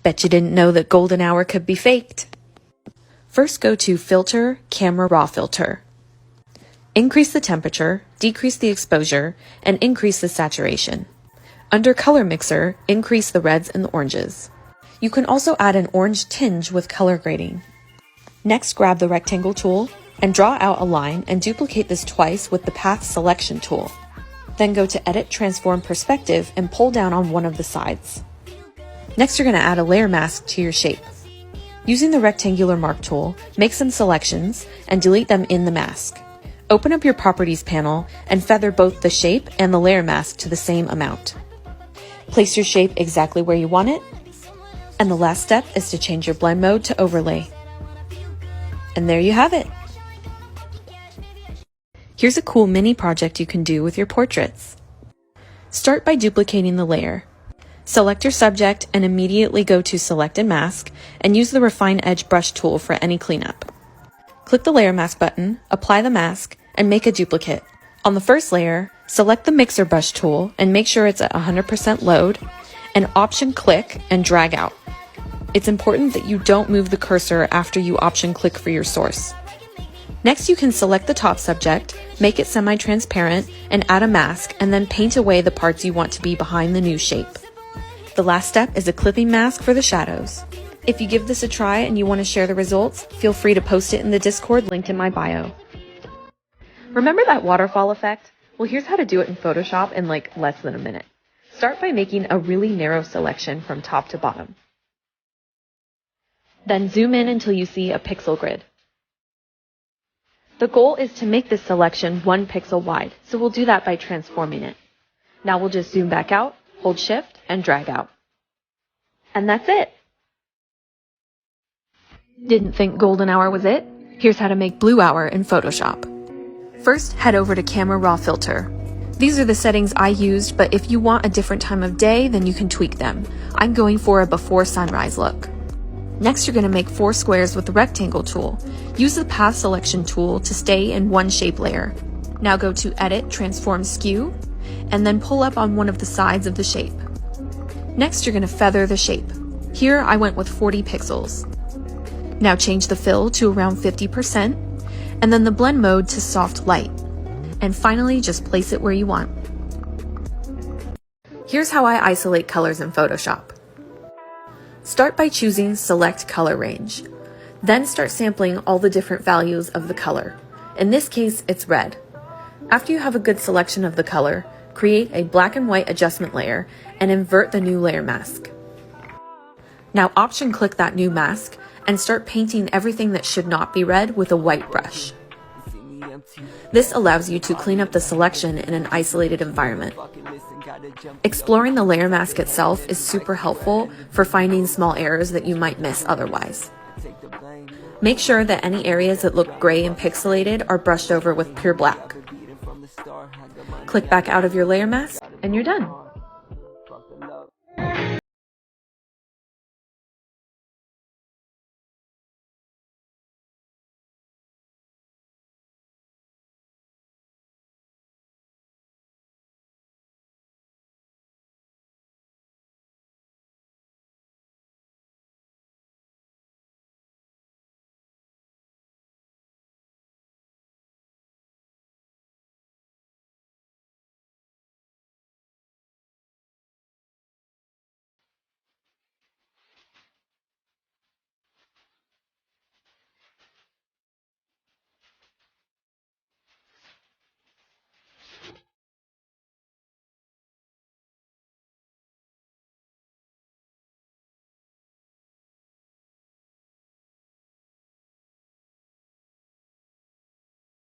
Bet you didn't know that golden hour could be faked. First go to Filter, Camera Raw Filter. Increase the temperature, decrease the exposure, and increase the saturation. Under Color Mixer, increase the reds and the oranges. You can also add an orange tinge with color grading. Next, grab the rectangle tool and draw out a line and duplicate this twice with the Path Selection tool. Then go to Edit Transform Perspective and pull down on one of the sides. Next, you're going to add a layer mask to your shape. Using the Rectangular Mark tool, make some selections and delete them in the mask. Open up your Properties panel and feather both the shape and the layer mask to the same amount. Place your shape exactly where you want it. And the last step is to change your blend mode to overlay. And there you have it. Here's a cool mini project you can do with your portraits. Start by duplicating the layer. Select your subject and immediately go to Select and Mask and use the Refine Edge Brush tool for any cleanup. Click the Layer Mask button, apply the mask, and make a duplicate. On the first layer, select the Mixer Brush tool and make sure it's at 100% load, and Option click and drag out. It's important that you don't move the cursor after you Option click for your source. Next, you can select the top subject, make it semi-transparent, and add a mask, and then paint away the parts you want to be behind the new shape. The last step is a clipping mask for the shadows. If you give this a try and you want to share the results, feel free to post it in the Discord linked in my bio. Remember that waterfall effect? Well, here's how to do it in Photoshop in like less than a minute. Start by making a really narrow selection from top to bottom. Then zoom in until you see a pixel grid. The goal is to make this selection 1 pixel wide, so we'll do that by transforming it. Now we'll just zoom back out, hold Shift, and drag out. And that's it! Didn't think golden hour was it? Here's how to make blue hour in Photoshop. First, head over to Camera Raw Filter. These are the settings I used, but if you want a different time of day, then you can tweak them. I'm going for a before sunrise look. Next, you're going to make 4 squares with the Rectangle tool. Use the Path Selection tool to stay in one shape layer. Now go to Edit, Transform Skew, and then pull up on one of the sides of the shape. Next, you're going to feather the shape. Here, I went with 40 pixels. Now change the fill to around 50%, and then the blend mode to soft light. And finally, just place it where you want. Here's how I isolate colors in Photoshop. Start by choosing Select Color Range. Then start sampling all the different values of the color. In this case, it's red. After you have a good selection of the color, create a black and white adjustment layer and invert the new layer mask. Now Option click that new mask and start painting everything that should not be red with a white brush. This allows you to clean up the selection in an isolated environment. Exploring the layer mask itself is super helpful for finding small errors that you might miss otherwise. Make sure that any areas that look gray and pixelated are brushed over with pure black. Click back out of your layer mask and you're done.